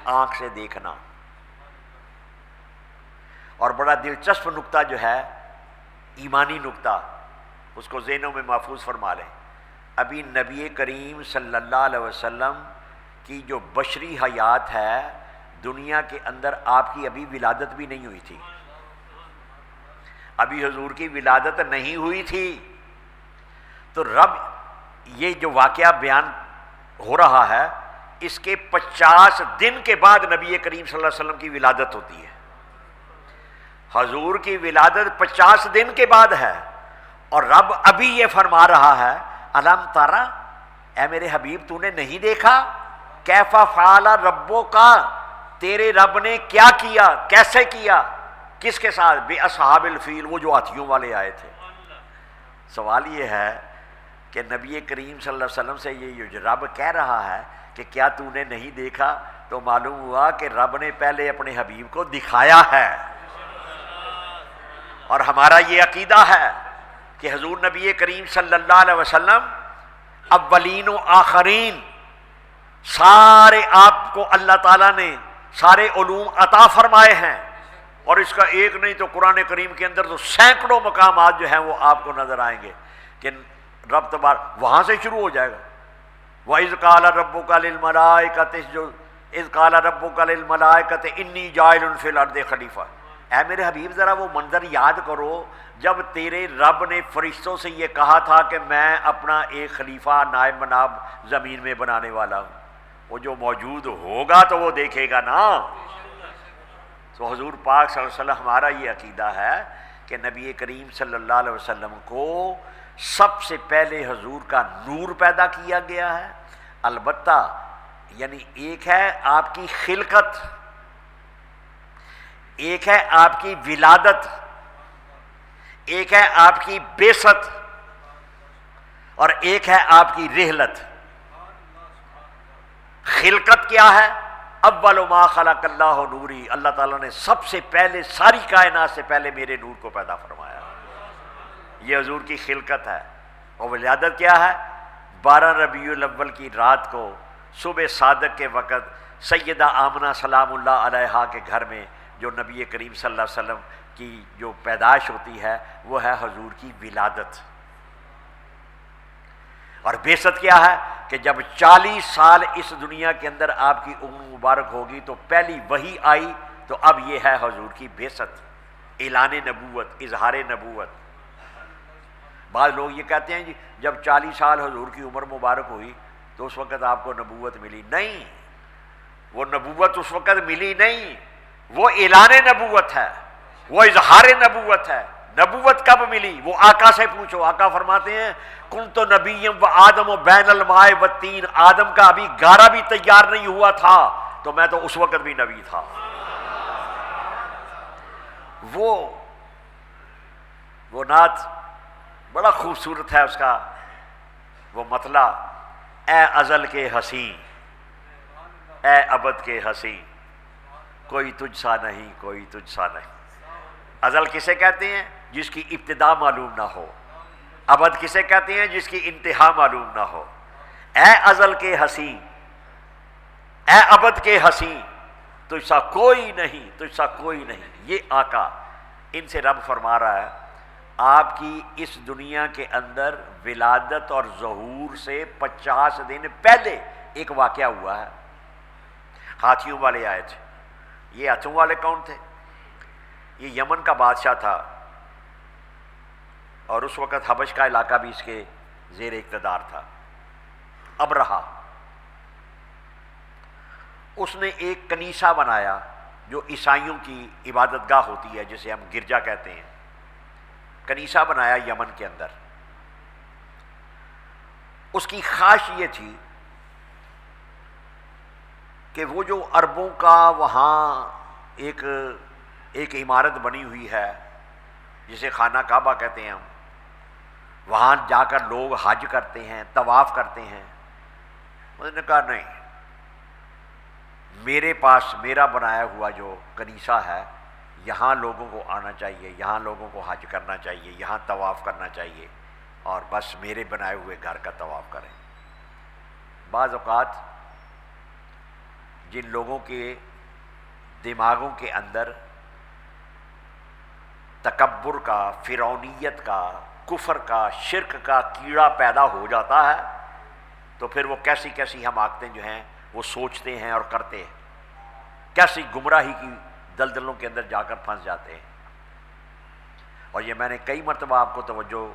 آنکھ سے دیکھنا۔ اور بڑا دلچسپ نقطہ جو ہے ایمانی نقطہ، اس کو ذہنوں میں محفوظ فرما لیں۔ ابھی نبی کریم صلی اللہ علیہ وسلم کی جو بشری حیات ہے دنیا کے اندر، آپ کی ابھی ولادت بھی نہیں ہوئی تھی، ابھی حضور کی ولادت نہیں ہوئی تھی۔ تو رب یہ جو واقعہ بیان ہو رہا ہے اس کے 50 دن کے بعد نبی کریم صلی اللہ علیہ وسلم کی ولادت ہوتی ہے۔ حضور کی ولادت 50 دن کے بعد ہے، اور رب ابھی یہ فرما رہا ہے الم ترى، اے میرے حبیب تو نے نہیں دیکھا کیف فعل ربک، تیرے رب نے کیا کیا، کیسے کیا، کس کے ساتھ، بے اصحاب الفیل، وہ جو ہاتھیوں والے آئے تھے۔ سوال یہ ہے کہ نبی کریم صلی اللہ علیہ وسلم سے یہ جو رب کہہ رہا ہے کہ کیا تو نے نہیں دیکھا، تو معلوم ہوا کہ رب نے پہلے اپنے حبیب کو دکھایا ہے۔ اور ہمارا یہ عقیدہ ہے کہ حضور نبی کریم صلی اللہ علیہ وسلم اولین و آخرین، سارے آپ کو اللہ تعالیٰ نے سارے علوم عطا فرمائے ہیں، اور اس کا ایک نہیں تو قرآن کریم کے اندر تو سینکڑوں مقامات جو ہیں وہ آپ کو نظر آئیں گے کہ رب تبارک وہاں سے شروع ہو جائے گا۔ وَإِذْ قَالَ رَبُّكَ لِلْمَلَائِكَةِ إِذْ قَالَ رَبُّكَ لِلْمَلَائِكَةِ إِنِّي جَاعِلٌ فِي الْأَرْضِ خَلِيفَةً، اے میرے حبیب ذرا وہ منظر یاد کرو جب تیرے رب نے فرشتوں سے یہ کہا تھا کہ میں اپنا ایک خلیفہ نائب مناب زمین میں بنانے والا ہوں۔ وہ جو موجود ہوگا تو وہ دیکھے گا نا۔ تو حضور پاک صلی اللہ علیہ وسلم، ہمارا یہ عقیدہ ہے کہ نبی کریم صلی اللہ علیہ وسلم کو سب سے پہلے حضور کا نور پیدا کیا گیا ہے۔ البتہ یعنی ایک ہے آپ کی خلقت، ایک ہے آپ کی ولادت، ایک ہے آپ کی بعثت، اور ایک ہے آپ کی رحلت۔ خلقت کیا ہے؟ اول ما خلق اللہ نوری، اللہ تعالیٰ نے سب سے پہلے ساری کائنات سے پہلے میرے نور کو پیدا فرمایا، یہ حضور کی خلقت ہے۔ اور ولادت کیا ہے؟ 12 ربیع الاول کی رات کو صبح صادق کے وقت سیدہ آمنہ سلام اللہ علیہا کے گھر میں جو نبی کریم صلی اللہ علیہ وسلم کی جو پیدائش ہوتی ہے وہ ہے حضور کی ولادت۔ اور بعثت کیا ہے کہ جب 40 سال اس دنیا کے اندر آپ کی عمر مبارک ہوگی تو پہلی وحی آئی، تو اب یہ ہے حضور کی بعثت، اعلان نبوت، اظہار نبوت۔ بعض لوگ یہ کہتے ہیں جی جب 40 سال حضور کی عمر مبارک ہوئی تو اس وقت آپ کو نبوت ملی، نہیں، وہ نبوت اس وقت ملی نہیں، وہ اعلان نبوت ہے، وہ اظہار نبوت ہے۔ نبوت کب ملی؟ وہ آقا سے پوچھو، آقا فرماتے ہیں کنت نبیم و آدم و بین الماء والطین، آدم کا ابھی گارا بھی تیار نہیں ہوا تھا تو میں تو اس وقت بھی نبی تھا۔ وہ نعت بڑا خوبصورت ہے، اس کا وہ مطلع، اے ازل کے حسین، اے ابد کے حسین، کوئی تجھ سا نہیں، کوئی تجھ سا نہیں۔ ازل کسے کہتے ہیں؟ جس کی ابتدا معلوم نہ ہو۔ ابد کسے کہتے ہیں؟ جس کی انتہا معلوم نہ ہو۔ اے ازل کے حسین، اے ابد کے حسین، تجھ سا کوئی نہیں، تجھ سا کوئی نہیں۔ یہ آقا، ان سے رب فرما رہا ہے آپ کی اس دنیا کے اندر ولادت اور ظہور سے 50 دن پہلے ایک واقعہ ہوا ہے۔ ہاتھیوں والے آئے تھے۔ یہ ہاتھوں والے کون تھے؟ یہ یمن کا بادشاہ تھا، اور اس وقت حبش کا علاقہ بھی اس کے زیر اقتدار تھا، ابرہہ۔ اس نے ایک کنیسہ بنایا جو عیسائیوں کی عبادت گاہ ہوتی ہے، جسے ہم گرجا کہتے ہیں۔ کنیسہ بنایا یمن کے اندر۔ اس کی خواہش یہ تھی کہ وہ جو عربوں کا وہاں ایک عمارت بنی ہوئی ہے جسے خانہ کعبہ کہتے ہیں ہم، وہاں جا کر لوگ حج کرتے ہیں، طواف کرتے ہیں۔ انہوں نے کہا نہیں، میرے پاس میرا بنایا ہوا جو کنیسہ ہے یہاں لوگوں کو آنا چاہیے، یہاں لوگوں کو حج کرنا چاہیے، یہاں طواف کرنا چاہیے، اور بس میرے بنائے ہوئے گھر کا طواف کریں۔ بعض اوقات جن لوگوں کے دماغوں کے اندر تکبر کا، فرعونیت کا، کفر کا، شرک کا کیڑا پیدا ہو جاتا ہے، تو پھر وہ کیسی کیسی حماقتیں جو ہیں وہ سوچتے ہیں اور کرتے ہیں، کیسی گمراہی کی دلدلوں کے اندر جا کر پھنس جاتے ہیں۔ اور یہ میں نے کئی مرتبہ آپ کو توجہ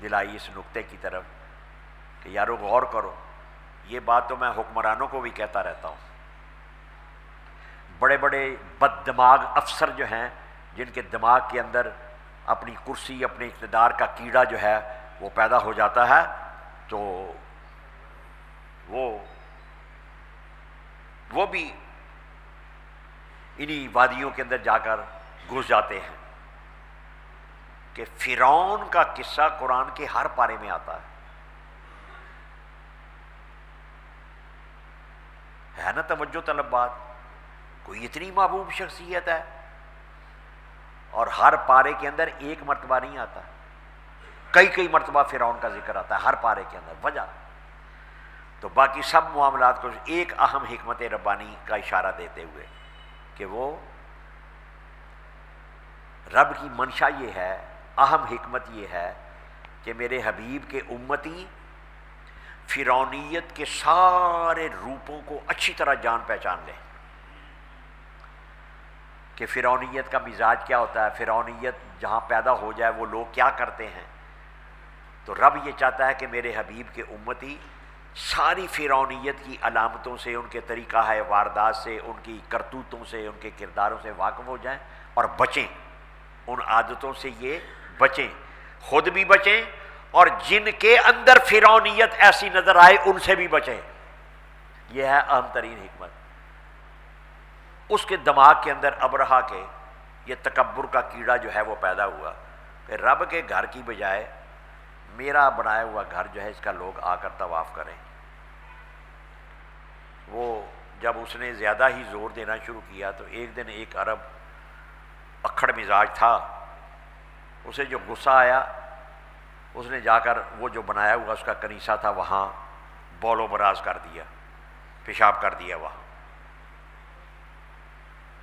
دلائی اس نقطے کی طرف کہ یارو غور کرو، یہ بات تو میں حکمرانوں کو بھی کہتا رہتا ہوں، بڑے بڑے بد دماغ افسر جو ہیں جن کے دماغ کے اندر اپنی کرسی، اپنے اقتدار کا کیڑا جو ہے وہ پیدا ہو جاتا ہے، تو وہ بھی انہی وادیوں کے اندر جا کر گھس جاتے ہیں کہ فرعون کا قصہ قرآن کے ہر پارے میں آتا ہے نا توجہ طلب بات؟ کوئی اتنی محبوب شخصیت ہے اور ہر پارے کے اندر ایک مرتبہ نہیں آتا، کئی مرتبہ فرعون کا ذکر آتا ہے ہر پارے کے اندر۔ وجہ تو باقی سب معاملات کو ایک اہم حکمت ربانی کا اشارہ دیتے ہوئے کہ وہ رب کی منشا یہ ہے، اہم حکمت یہ ہے کہ میرے حبیب کے امتی فرعونیت کے سارے روپوں کو اچھی طرح جان پہچان لیں کہ فرعونیت کا مزاج کیا ہوتا ہے، فرعونیت جہاں پیدا ہو جائے وہ لوگ کیا کرتے ہیں۔ تو رب یہ چاہتا ہے کہ میرے حبیب کے امتی ساری فرعونیت کی علامتوں سے، ان کے طریقہ ہے واردات سے، ان کی کرتوتوں سے، ان کے کرداروں سے واقف ہو جائیں اور بچیں، ان عادتوں سے یہ بچیں، خود بھی بچیں اور جن کے اندر فرعونیت ایسی نظر آئے ان سے بھی بچیں۔ یہ ہے اہم ترین حکمت۔ اس کے دماغ کے اندر ابرہہ کے یہ تکبر کا کیڑا جو ہے وہ پیدا ہوا، پھر رب کے گھر کی بجائے میرا بنایا ہوا گھر جو ہے اس کا لوگ آ کر طواف کریں۔ وہ جب اس نے زیادہ ہی زور دینا شروع کیا تو ایک دن ایک عرب اکھڑ مزاج تھا، اسے جو غصہ آیا اس نے جا کر وہ جو بنایا ہوا اس کا کنیسہ تھا وہاں بول و براز کر دیا، پیشاب کر دیا وہاں،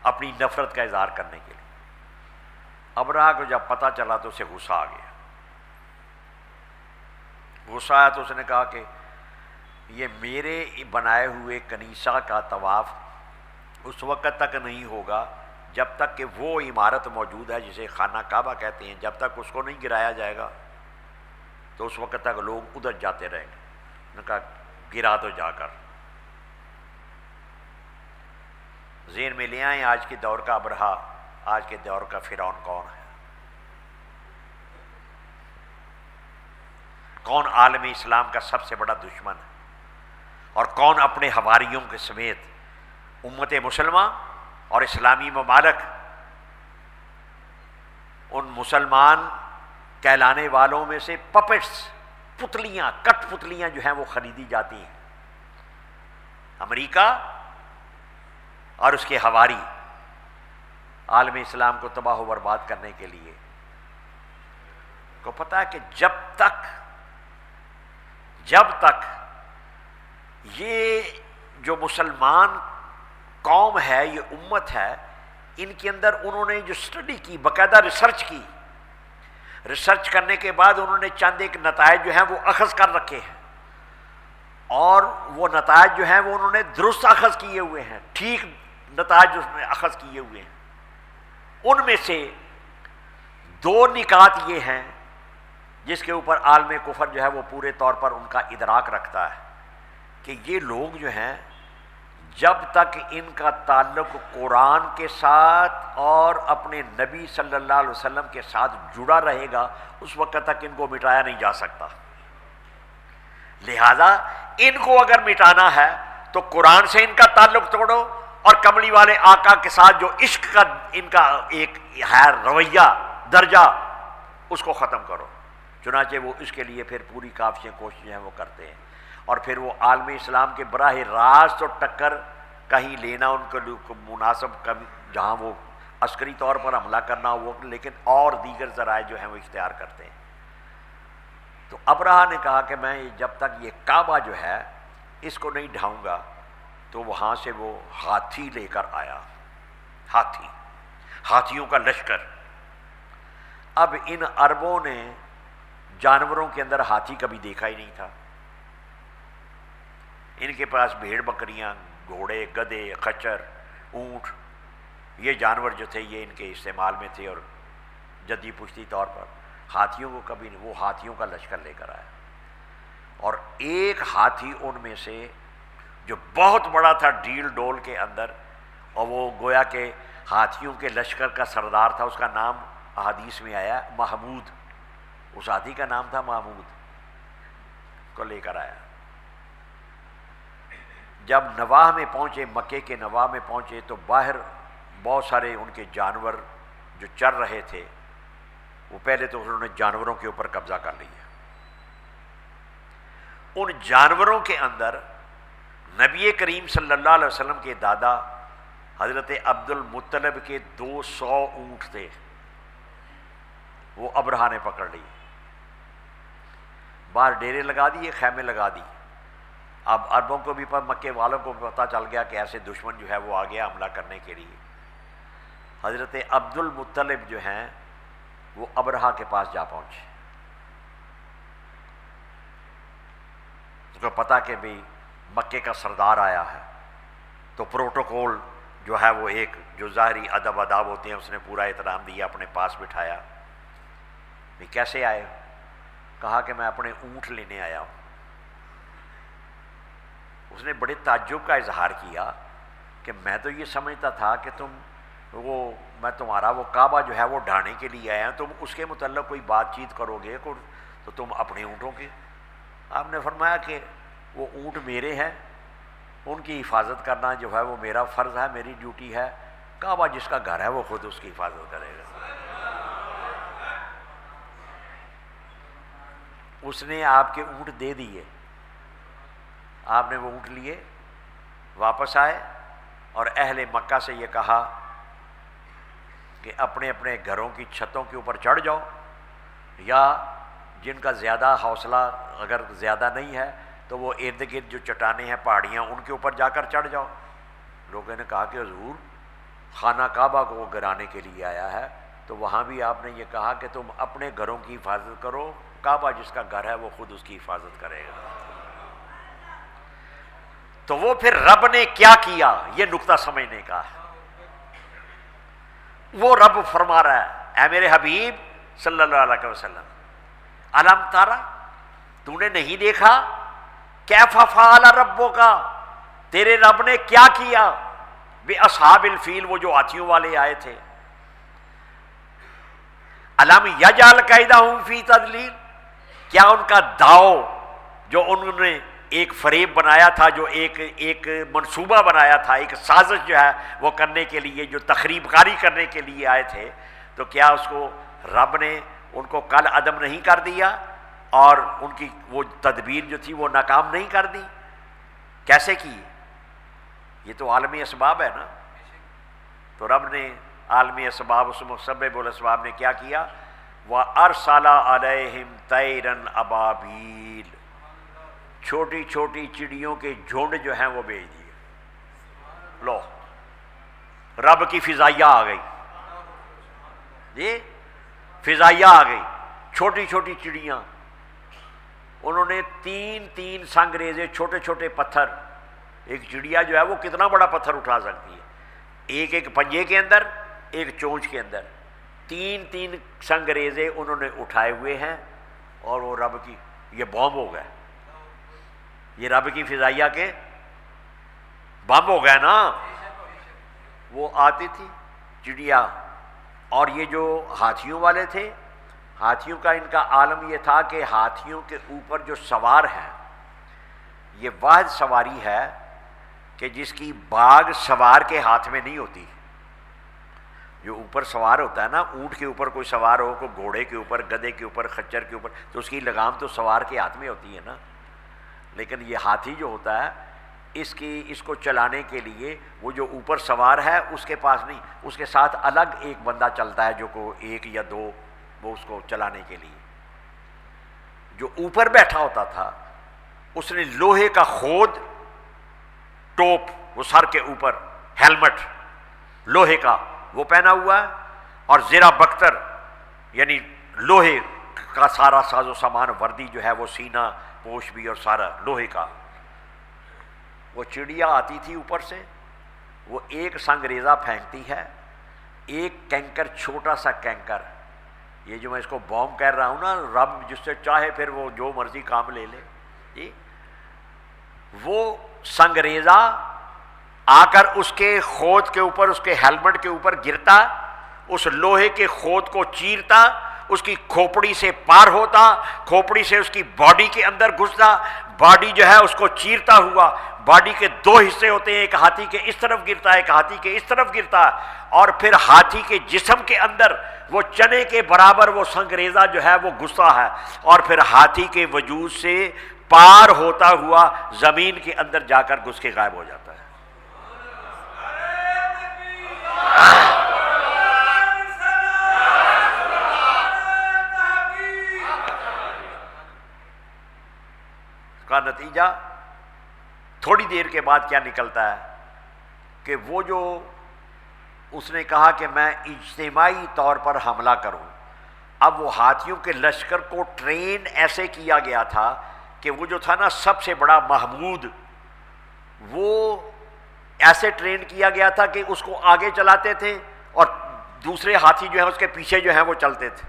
اپنی نفرت کا اظہار کرنے کے لیے۔ ابرہہ کو جب پتہ چلا تو اسے غصہ آ گیا، غصہ آیا تو اس نے کہا کہ یہ میرے بنائے ہوئے کنیسہ کا طواف اس وقت تک نہیں ہوگا جب تک کہ وہ عمارت موجود ہے جسے خانہ کعبہ کہتے ہیں، جب تک اس کو نہیں گرایا جائے گا تو اس وقت تک لوگ ادھر جاتے رہیں گے۔ انہوں نے کہا گرا دو جا کر۔ ذہن میں لے آئیں آج کے دور کا ابرہہ، آج کے دور کا فرعون کون ہے، کون عالم اسلام کا سب سے بڑا دشمن ہے، اور کون اپنے حواریوں کے سمیت امت مسلمہ اور اسلامی ممالک ان مسلمان کہلانے والوں میں سے پپٹس، پتلیاں، کٹ پتلیاں جو ہیں وہ خریدی جاتی ہیں۔ امریکہ اور اس کے حواری عالم اسلام کو تباہ و برباد کرنے کے لیے کو پتہ ہے کہ جب تک یہ جو مسلمان قوم ہے، یہ امت ہے، ان کے اندر انہوں نے جو اسٹڈی کی، باقاعدہ ریسرچ کی، ریسرچ کرنے کے بعد انہوں نے چند ایک نتائج جو ہیں وہ اخذ کر رکھے ہیں، اور وہ نتائج جو ہیں وہ انہوں نے درست اخذ کیے ہوئے ہیں، ٹھیک نتائج اس میں اخذ کیے ہوئے ہیں۔ ان میں سے دو نکات یہ ہیں جس کے اوپر عالم کفر جو ہے وہ پورے طور پر ان کا ادراک رکھتا ہے کہ یہ لوگ جو ہیں جب تک ان کا تعلق قرآن کے ساتھ اور اپنے نبی صلی اللہ علیہ وسلم کے ساتھ جڑا رہے گا اس وقت تک ان کو مٹایا نہیں جا سکتا۔ لہذا ان کو اگر مٹانا ہے تو قرآن سے ان کا تعلق توڑو اور کملی والے آقا کے ساتھ جو عشق کا ان کا ایک ہے رویہ، درجہ، اس کو ختم کرو۔ چنانچہ وہ اس کے لیے پھر پوری کافی کوششیں ہیں وہ کرتے ہیں، اور پھر وہ عالم اسلام کے براہ راست تو ٹکر کہیں لینا ان کو مناسب، جہاں وہ عسکری طور پر حملہ کرنا وہ، لیکن اور دیگر ذرائع جو ہیں وہ اختیار کرتے ہیں۔ تو ابرہہ نے کہا کہ میں جب تک یہ کعبہ جو ہے اس کو نہیں ڈھاؤں گا تو وہاں سے وہ ہاتھی لے کر آیا، ہاتھیوں کا لشکر۔ اب ان عربوں نے جانوروں کے اندر ہاتھی کبھی دیکھا ہی نہیں تھا۔ ان کے پاس بھیڑ بکریاں، گھوڑے، گدھے، خچر، اونٹ، یہ جانور جو تھے یہ ان کے استعمال میں تھے، اور جدی پشتی طور پر ہاتھیوں کو کبھی نہیں۔ وہ ہاتھیوں کا لشکر لے کر آیا، اور ایک ہاتھی ان میں سے جو بہت بڑا تھا ڈیل ڈول کے اندر، اور وہ گویا کہ ہاتھیوں کے لشکر کا سردار تھا، اس کا نام احادیث میں آیا محمود، اس ہاتھی کا نام تھا محمود، کو لے کر آیا۔ جب نواح میں پہنچے، مکے کے نواح میں پہنچے، تو باہر بہت سارے ان کے جانور جو چر رہے تھے، وہ پہلے تو انہوں نے جانوروں کے اوپر قبضہ کر لیا۔ ان جانوروں کے اندر نبی کریم صلی اللہ علیہ وسلم کے دادا حضرت عبد المطلب کے 200 اونٹ تھے، وہ ابرہہ نے پکڑ لی، باہر ڈیرے لگا دیے، خیمے لگا دی۔ اب عربوں کو بھی، مکے والوں کو بھی پتہ چل گیا کہ ایسے دشمن جو ہے وہ آ گیا حملہ کرنے کے لیے۔ حضرت عبد المطلب جو ہیں وہ ابرہہ کے پاس جا پہنچے، اس کو پتہ کہ بھئی مکے کا سردار آیا ہے، تو پروٹوکول جو ہے وہ ایک جو ظاہری ادب آداب ہوتے ہیں اس نے پورا احترام دیا، اپنے پاس بٹھایا۔ بھئی کیسے آئے؟ کہا کہ میں اپنے اونٹ لینے آیا ہوں۔ اس نے بڑے تعجب کا اظہار کیا کہ میں تو یہ سمجھتا تھا کہ میں تمہارا وہ کعبہ جو ہے وہ ڈھانے کے لیے آیا ہوں، تم اس کے متعلق کوئی بات چیت کرو گے تو تم اپنے اونٹوں کے۔ آپ نے فرمایا کہ وہ اونٹ میرے ہیں، ان کی حفاظت کرنا جو ہے وہ میرا فرض ہے، میری ڈیوٹی ہے، کعبہ جس کا گھر ہے وہ خود اس کی حفاظت کرے گا۔ اس نے آپ کے اونٹ دے دیے، آپ نے وہ اونٹ لیے، واپس آئے، اور اہل مکہ سے یہ کہا کہ اپنے اپنے گھروں کی چھتوں کے اوپر چڑھ جاؤ، یا جن کا زیادہ حوصلہ اگر زیادہ نہیں ہے تو وہ ارد گرد جو چٹانیں ہیں، پہاڑیاں، ان کے اوپر جا کر چڑھ جاؤ۔ لوگوں نے کہا کہ حضور خانہ کعبہ کو وہ گرانے کے لیے آیا ہے، تو وہاں بھی آپ نے یہ کہا کہ تم اپنے گھروں کی حفاظت کرو، کعبہ جس کا گھر ہے وہ خود اس کی حفاظت کرے گا۔ تو وہ پھر رب نے کیا کیا، یہ نقطہ سمجھنے کا ہے۔ وہ رب فرما رہا ہے، اے میرے حبیب صلی اللہ علیہ وسلم، الم تارا، تو نے نہیں دیکھا، کیف فعل ربک، تیرے رب نے کیا کیا باصحاب الفیل، وہ جو ہاتھیوں والے آئے تھے، الم یجعل کیدہم فی تضلیل، کیا ان کا داؤ جو انہوں نے ایک فریب بنایا تھا، جو ایک منصوبہ بنایا تھا، ایک سازش جو ہے وہ کرنے کے لیے، جو تخریب کاری کرنے کے لیے آئے تھے، تو کیا اس کو رب نے ان کو کل عدم نہیں کر دیا، اور ان کی وہ تدبیر جو تھی وہ ناکام نہیں کر دی؟ کیسے کی؟ یہ تو عالمی اسباب ہے نا۔ تو رب نے عالمی اسباب، اس مسبب الاسباب نے کیا کیا؟ وَأَرْسَلَ عَلَيْهِمْ طَيْرًا أَبَابِيلَ، چھوٹی چھوٹی چڑیوں کے جھنڈ جو ہیں وہ بھیج دیے۔ لو، رب کی فضائیہ آ گئی، جی فضائیہ آ گئی، چھوٹی چھوٹی چڑیاں۔ انہوں نے تین سنگریزے، چھوٹے چھوٹے پتھر، ایک چڑیا جو ہے وہ کتنا بڑا پتھر اٹھا سکتی ہے، ایک پنجے کے اندر، ایک چونچ کے اندر، تین سنگریزے انہوں نے اٹھائے ہوئے ہیں، اور وہ رب کی، یہ بم ہو گئے، یہ رب کی فضائیہ کے بم ہو گئے نا۔ وہ آتی تھی چڑیا، اور یہ جو ہاتھیوں والے تھے، ہاتھیوں کا ان کا عالم یہ تھا کہ ہاتھیوں کے اوپر جو سوار ہے، یہ واحد سواری ہے کہ جس کی باگ سوار کے ہاتھ میں نہیں ہوتی۔ جو اوپر سوار ہوتا ہے نا، اونٹ کے اوپر کوئی سوار ہو، کوئی گھوڑے کے اوپر، گدھے کے اوپر، خچر کے اوپر، تو اس کی لگام تو سوار کے ہاتھ میں ہوتی ہے نا۔ لیکن یہ ہاتھی جو ہوتا ہے، اس کو چلانے کے لیے وہ جو اوپر سوار ہے اس کے پاس نہیں، اس کے ساتھ الگ ایک بندہ چلتا ہے جو کو ایک یا دو، وہ اس کو چلانے کے لیے۔ جو اوپر بیٹھا ہوتا تھا اس نے لوہے کا خود ٹوپ وہ سر کے اوپر ہیلمٹ لوہے کا وہ پہنا ہوا ہے، اور زیرہ بختر یعنی لوہے کا سارا ساز و سامان وردی جو ہے وہ سینہ پوش بھی اور سارا لوہے کا۔ وہ چڑیا آتی تھی اوپر سے، وہ ایک سنگریزہ پھینکتی ہے، ایک کینکر، چھوٹا سا کینکر، یہ جو میں اس کو بوم کہہ رہا ہوں نا، رب جس سے چاہے پھر وہ جو مرضی کام لے لے، جی وہ سنگریزہ آ کر اس کے خود کے اوپر، اس کے ہیلمٹ کے اوپر گرتا، اس لوہے کے خود کو چیرتا، اس کی کھوپڑی سے پار ہوتا، کھوپڑی سے اس کی باڈی کے اندر گھستا، باڈی جو ہے اس کو چیرتا ہوا، باڈی کے دو حصے ہوتے ہیں، ایک ہاتھی کے اس طرف گرتا ہے، ایک ہاتھی کے اس طرف گرتا ہے، اور پھر ہاتھی کے جسم کے اندر وہ چنے کے برابر وہ سنگریزہ جو ہے وہ گھستا ہے، اور پھر ہاتھی کے وجود سے پار ہوتا ہوا زمین کے اندر جا کر گھس کے غائب ہو جاتا ہے۔ کا نتیجہ تھوڑی دیر کے بعد کیا نکلتا ہے کہ وہ جو اس نے کہا کہ میں اجتماعی طور پر حملہ کروں، اب وہ ہاتھیوں کے لشکر کو ٹرین ایسے کیا گیا تھا کہ وہ جو تھا نا سب سے بڑا محمود، وہ ایسے ٹرین کیا گیا تھا کہ اس کو آگے چلاتے تھے اور دوسرے ہاتھی جو ہیں اس کے پیچھے جو ہیں وہ چلتے تھے۔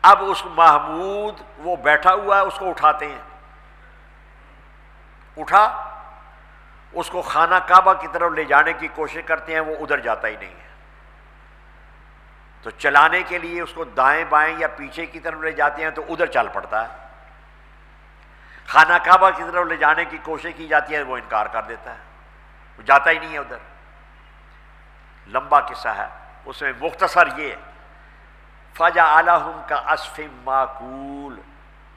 اب اس محمود وہ بیٹھا ہوا ہے، اس کو اٹھاتے ہیں، اٹھا اس کو خانہ کعبہ کی طرف لے جانے کی کوشش کرتے ہیں، وہ ادھر جاتا ہی نہیں ہے، تو چلانے کے لیے اس کو دائیں بائیں یا پیچھے کی طرف لے جاتے ہیں تو ادھر چل پڑتا ہے، خانہ کعبہ کی طرف لے جانے کی کوشش کی جاتی ہے، وہ انکار کر دیتا ہے، وہ جاتا ہی نہیں ہے ادھر۔ لمبا قصہ ہے، اس میں مختصر یہ فَجَعَلَهُمْ كَعَصْفٍ مَّأْكُولٍ،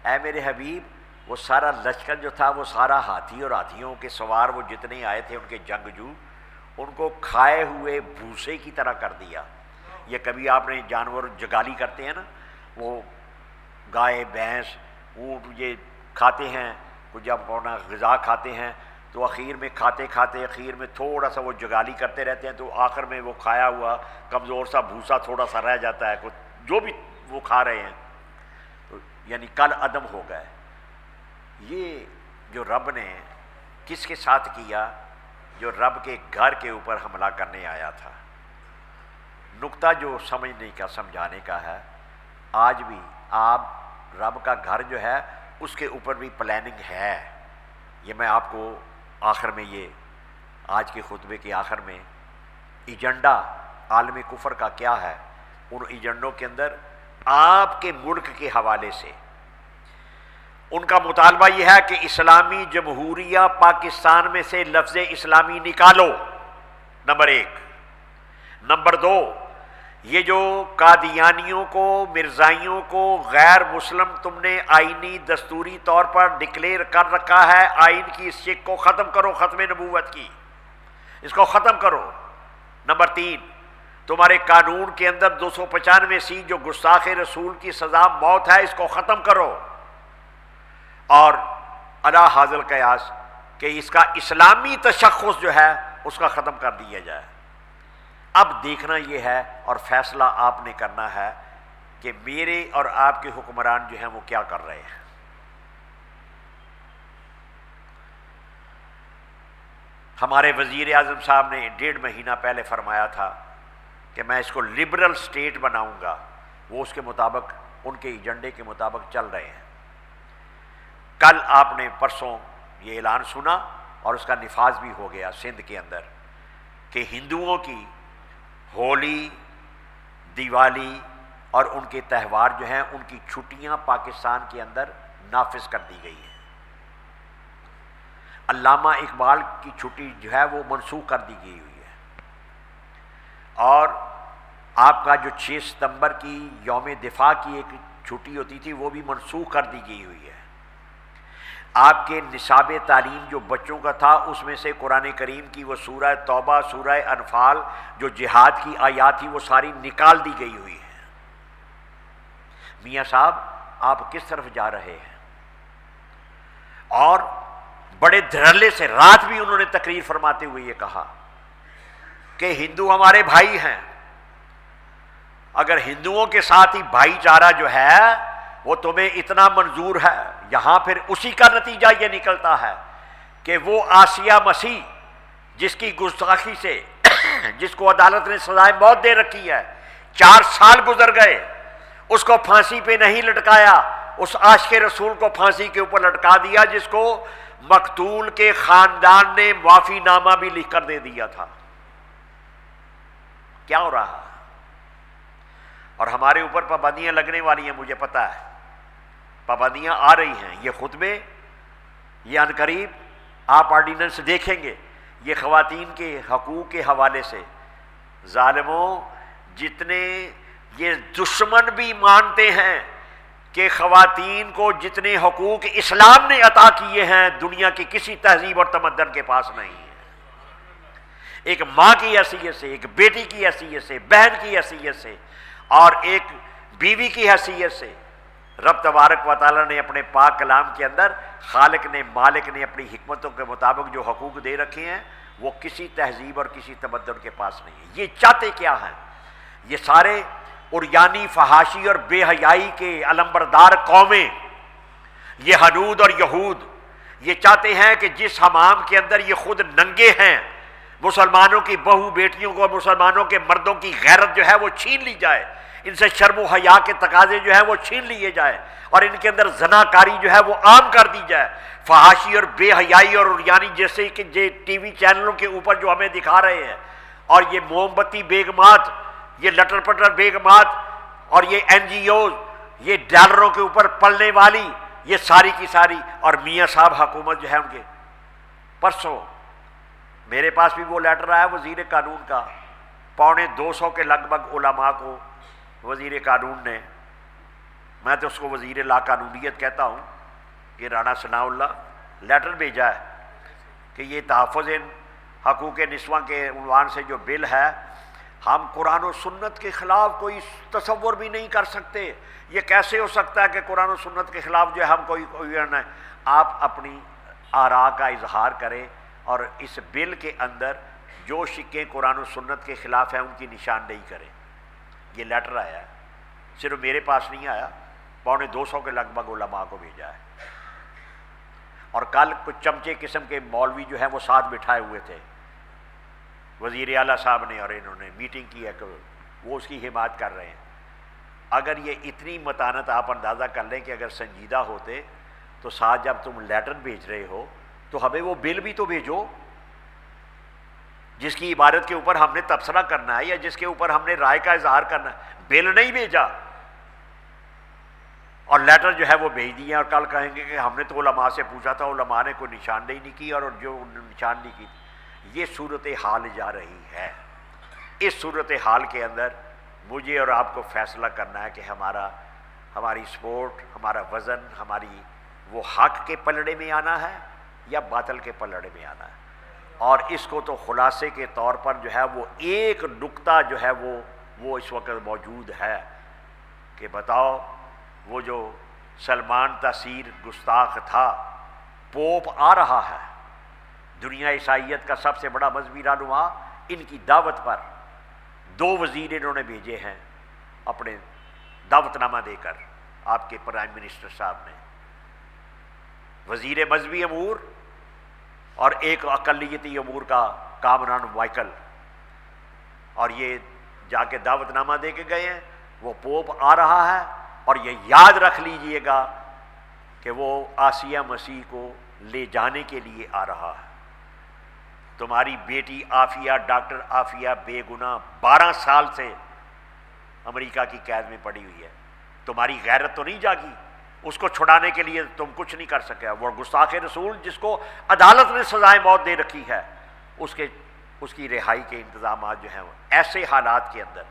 اے میرے حبیب وہ سارا لشکر جو تھا وہ سارا ہاتھی اور ہاتھیوں کے سوار وہ جتنے آئے تھے ان کے جنگجو، ان کو کھائے ہوئے بھوسے کی طرح کر دیا۔ یہ کبھی آپ نے جانور جگالی کرتے ہیں نا، وہ گائے بھینس اونٹ یہ کھاتے ہیں، کچھ جب اپنا غذا کھاتے ہیں تو اخیر میں کھاتے کھاتے اخیر میں تھوڑا سا وہ جگالی کرتے رہتے ہیں، تو آخر میں وہ کھایا ہوا کمزور سا بھوسا تھوڑا سا رہ جاتا ہے، جو بھی وہ کھا رہے ہیں، تو یعنی کل عدم ہو گئے۔ یہ جو رب نے کس کے ساتھ کیا؟ جو رب کے گھر کے اوپر حملہ کرنے آیا تھا۔ نقطہ جو سمجھنے کا سمجھانے کا ہے، آج بھی آپ رب کا گھر جو ہے اس کے اوپر بھی پلاننگ ہے۔ یہ میں آپ کو آخر میں، یہ آج کے خطبے کے آخر میں ایجنڈا عالم کفر کا کیا ہے، ان ایجنڈوں کے اندر آپ کے ملک کے حوالے سے ان کا مطالبہ یہ ہے کہ اسلامی جمہوریہ پاکستان میں سے لفظ اسلامی نکالو، نمبر ایک۔ نمبر دو، یہ جو قادیانیوں کو، مرزائیوں کو غیر مسلم تم نے آئینی دستوری طور پر ڈکلیئر کر رکھا ہے، آئین کی اس شک کو ختم کرو، ختم نبوت کی، اس کو ختم کرو۔ نمبر تین، تمہارے قانون کے اندر 295 جو گستاخ رسول کی سزا موت ہے، اس کو ختم کرو، اور علی حاضر القیاس کہ اس کا اسلامی تشخص جو ہے اس کا ختم کر دیا جائے۔ اب دیکھنا یہ ہے اور فیصلہ آپ نے کرنا ہے کہ میرے اور آپ کے حکمران جو ہیں وہ کیا کر رہے ہیں۔ ہمارے وزیر اعظم صاحب نے 1.5 مہینہ پہلے فرمایا تھا کہ میں اس کو لبرل سٹیٹ بناؤں گا، وہ اس کے مطابق، ان کے ایجنڈے کے مطابق چل رہے ہیں۔ کل آپ نے پرسوں یہ اعلان سنا اور اس کا نفاذ بھی ہو گیا سندھ کے اندر کہ ہندوؤں کی ہولی، دیوالی اور ان کے تہوار جو ہیں ان کی چھٹیاں پاکستان کے اندر نافذ کر دی گئی ہیں۔ علامہ اقبال کی چھٹی جو ہے وہ منسوخ کر دی گئی ہوئی ہے، اور آپ کا جو 6 ستمبر کی یوم دفاع کی ایک چھٹی ہوتی تھی وہ بھی منسوخ کر دی گئی ہوئی ہے۔ آپ کے نصاب تعلیم جو بچوں کا تھا اس میں سے قرآن کریم کی وہ سورہ توبہ، سورہ انفال جو جہاد کی آیات تھی وہ ساری نکال دی گئی ہوئی ہے۔ میاں صاحب آپ کس طرف جا رہے ہیں؟ اور بڑے دھڑلے سے رات بھی انہوں نے تقریر فرماتے ہوئے یہ کہا کہ ہندو ہمارے بھائی ہیں، اگر ہندوؤں کے ساتھ ہی بھائی چارہ جو ہے وہ تمہیں اتنا منظور ہے، یہاں پھر اسی کا نتیجہ یہ نکلتا ہے کہ وہ آسیہ مسیح جس کی گستاخی سے جس کو عدالت نے سزائے موت دے رکھی ہے، 4 سال گزر گئے، اس کو پھانسی پہ نہیں لٹکایا، اس عاشق رسول کو پھانسی کے اوپر لٹکا دیا جس کو مقتول کے خاندان نے معافی نامہ بھی لکھ کر دے دیا تھا۔ کیا ہو رہا ہے؟ اور ہمارے اوپر پابندیاں لگنے والی ہیں، مجھے پتا ہے پابندیاں آ رہی ہیں، یہ خطبے یہ عنقریب آپ آرڈیننس دیکھیں گے، یہ خواتین کے حقوق کے حوالے سے ظالموں جتنے یہ دشمن بھی مانتے ہیں کہ خواتین کو جتنے حقوق اسلام نے عطا کیے ہیں دنیا کی کسی تہذیب اور تمدن کے پاس نہیں ہے۔ ایک ماں کی حیثیت سے، ایک بیٹی کی حیثیت سے، بہن کی حیثیت سے اور ایک بیوی کی حیثیت سے رب تبارک و تعالیٰ نے اپنے پاک کلام کے اندر خالق نے مالک نے اپنی حکمتوں کے مطابق جو حقوق دے رکھے ہیں وہ کسی تہذیب اور کسی تمدن کے پاس نہیں ہے۔ یہ چاہتے کیا ہیں؟ یہ سارے عریانی فحاشی اور بے حیائی کے علمبردار قومیں، یہ ہنود اور یہود، یہ چاہتے ہیں کہ جس حمام کے اندر یہ خود ننگے ہیں مسلمانوں کی بہو بیٹیوں کو، مسلمانوں کے مردوں کی غیرت جو ہے وہ چھین لی جائے، ان سے شرم و حیا کے تقاضے جو ہے وہ چھین لیے جائے اور ان کے اندر زناکاری جو ہے وہ عام کر دی جائے۔ فحاشی اور بے حیائی اور عریانی جیسے کہ ٹی وی چینلوں کے اوپر جو ہمیں دکھا رہے ہیں، اور یہ موم بتی بیگمات، یہ لٹر پٹر بیگمات اور یہ این جی اوز، یہ ڈالروں کے اوپر پلنے والی، یہ ساری کی ساری، اور میاں صاحب حکومت جو ہے ان کے۔ پرسوں میرے پاس بھی وہ لیٹر آیا وزیر قانون کا، 250 کے لگ بھگ علماء کو وزیر قانون نے، میں تو اس کو وزیر لا قانونیت کہتا ہوں، کہ رانا ثناء اللہ لیٹر بھیجا ہے کہ یہ تحفظ حقوق نسواں کے عنوان سے جو بل ہے، ہم قرآن و سنت کے خلاف کوئی تصور بھی نہیں کر سکتے، یہ کیسے ہو سکتا ہے کہ قرآن و سنت کے خلاف جو ہے ہم کوئی آپ اپنی آراء کا اظہار کریں اور اس بل کے اندر جو شقیں قرآن و سنت کے خلاف ہیں ان کی نشاندہی کریں۔ یہ لیٹر آیا ہے، صرف میرے پاس نہیں آیا، 250 کے لگ بھگ علماء کو بھیجا ہے۔ اور کل کچھ چمچے قسم کے مولوی جو ہیں وہ ساتھ بٹھائے ہوئے تھے، وزیر اعلیٰ صاحب نے، اور انہوں نے میٹنگ کی ہے کہ وہ اس کی حمایت کر رہے ہیں۔ اگر یہ اتنی متانت آپ اندازہ کر لیں کہ اگر سنجیدہ ہوتے تو ساتھ جب تم لیٹر بھیج رہے ہو تو ہمیں وہ بل بھی تو بھیجو جس کی عبادت کے اوپر ہم نے تبصرہ کرنا ہے یا جس کے اوپر ہم نے رائے کا اظہار کرنا ہے۔ بل نہیں بھیجا اور لیٹر جو ہے وہ بھیج دیے، اور کل کہیں گے کہ ہم نے تو علماء سے پوچھا تھا، علماء نے کوئی نشاندہی نہیں کی، اور جو نشاندہی کی۔ یہ صورتحال جا رہی ہے۔ اس صورتحال کے اندر مجھے اور آپ کو فیصلہ کرنا ہے کہ ہماری سپورٹ، ہمارا وزن، ہماری وہ حق کے پلڑے میں آنا ہے یا باطل کے پلڑے میں آنا ہے۔ اور اس کو تو خلاصے کے طور پر جو ہے وہ ایک نقطہ جو ہے وہ اس وقت موجود ہے کہ بتاؤ، وہ جو سلمان تاثیر گستاخ تھا، پوپ آ رہا ہے، دنیا عیسائیت کا سب سے بڑا مذہبی رہنما، ان کی دعوت پر 2 وزیر انہوں نے بھیجے ہیں اپنے دعوت نامہ دے کر، آپ کے پرائم منسٹر صاحب نے، وزیر مذہبی امور اور ایک اقلیتی امور کا کامران مائیکل، اور یہ جا کے دعوت نامہ دے کے گئے ہیں۔ وہ پوپ آ رہا ہے، اور یہ یاد رکھ لیجئے گا کہ وہ آسیہ مسیح کو لے جانے کے لیے آ رہا ہے۔ تمہاری بیٹی عافیہ، ڈاکٹر عافیہ بے گناہ 12 سال سے امریکہ کی قید میں پڑی ہوئی ہے، تمہاری غیرت تو نہیں جاگی؟ اس کو چھڑانے کے لیے تم کچھ نہیں کر سکے۔ وہ گستاخ رسول جس کو عدالت نے سزائے موت دے رکھی ہے، اس کی رہائی کے انتظامات جو ہیں ایسے حالات کے اندر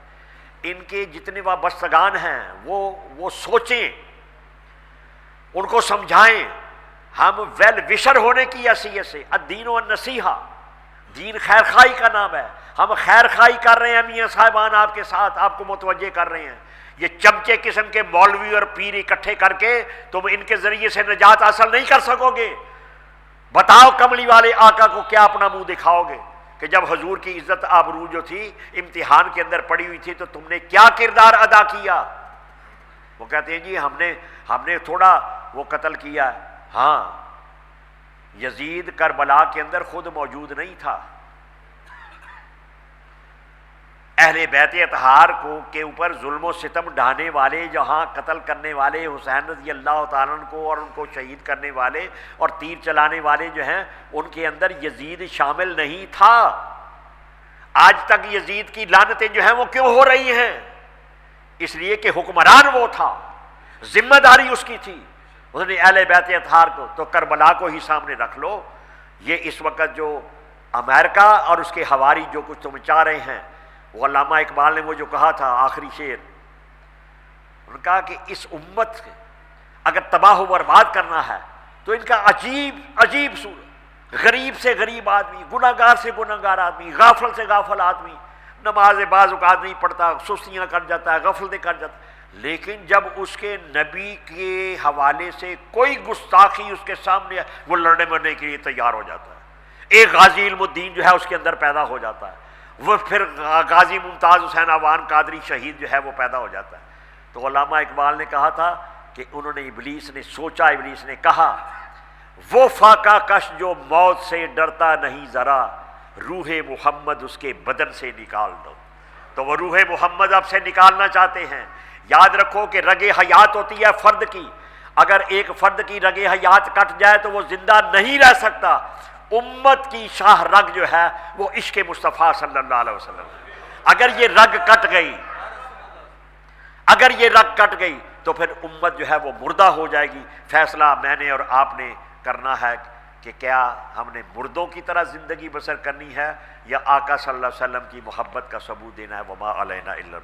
ان کے جتنے وابستگان ہیں وہ سوچیں، ان کو سمجھائیں۔ ہم ویل وشر ہونے کی حیثیت سے، الدین والنصیحہ، دین خیر خواہی کا نام ہے، ہم خیر خواہی کر رہے ہیں میاں صاحبان آپ کے ساتھ، آپ کو متوجہ کر رہے ہیں۔ یہ چمچے قسم کے مولوی اور پیر اکٹھے کر کے تم ان کے ذریعے سے نجات حاصل نہیں کر سکو گے۔ بتاؤ کملی والے آقا کو کیا اپنا منہ دکھاؤ گے کہ جب حضور کی عزت آبرو جو تھی امتحان کے اندر پڑی ہوئی تھی تو تم نے کیا کردار ادا کیا؟ وہ کہتے ہیں جی ہم نے تھوڑا وہ قتل کیا ہے۔ ہاں، یزید کربلا کے اندر خود موجود نہیں تھا، اہل بیت اطہار کو کے اوپر ظلم و ستم ڈھانے والے، جہاں قتل کرنے والے حسین رضی اللہ تعالیٰ عنہ کو اور ان کو شہید کرنے والے اور تیر چلانے والے جو ہیں، ان کے اندر یزید شامل نہیں تھا۔ آج تک یزید کی لعنتیں جو ہیں وہ کیوں ہو رہی ہیں؟ اس لیے کہ حکمران وہ تھا، ذمہ داری اس کی تھی، اس نے اہل بیت اطہار کو تو کربلا کو ہی سامنے رکھ لو۔ یہ اس وقت جو امریکہ اور اس کے حواری جو کچھ تم چاہ رہے ہیں، وہ علامہ اقبال نے وہ جو کہا تھا آخری شعر، انہوں نے کہا کہ اس امت اگر تباہ و برباد کرنا ہے تو ان کا عجیب صورت، غریب سے غریب آدمی، گناہ گار سے گناہ گار آدمی، غافل سے غافل آدمی، نماز بعض اوقات نہیں پڑھتا، سستیاں کر جاتا ہے، غفلتیں کر جاتا ہے، لیکن جب اس کے نبی کے حوالے سے کوئی گستاخی اس کے سامنے ہے وہ لڑنے مرنے کے لیے تیار ہو جاتا ہے۔ ایک غازی علم الدین جو ہے اس کے اندر پیدا ہو جاتا ہے، وہ پھر غازی ممتاز حسین آوان قادری شہید جو ہے وہ پیدا ہو جاتا ہے۔ تو علامہ اقبال نے کہا تھا کہ انہوں نے ابلیس نے سوچا، ابلیس نے کہا وہ فاقہ کش جو موت سے ڈرتا نہیں ذرا، روح محمد اس کے بدن سے نکال دو۔ تو وہ روح محمد اب سے نکالنا چاہتے ہیں۔ یاد رکھو کہ رگ حیات ہوتی ہے فرد کی، اگر ایک فرد کی رگ حیات کٹ جائے تو وہ زندہ نہیں رہ سکتا۔ امت کی شاہ رگ جو ہے وہ عشق مصطفیٰ صلی اللہ علیہ وسلم، اگر یہ رگ کٹ گئی تو پھر امت جو ہے وہ مردہ ہو جائے گی۔ فیصلہ میں نے اور آپ نے کرنا ہے کہ کیا ہم نے مردوں کی طرح زندگی بسر کرنی ہے یا آقا صلی اللہ علیہ وسلم کی محبت کا ثبوت دینا ہے۔ وما علینا الا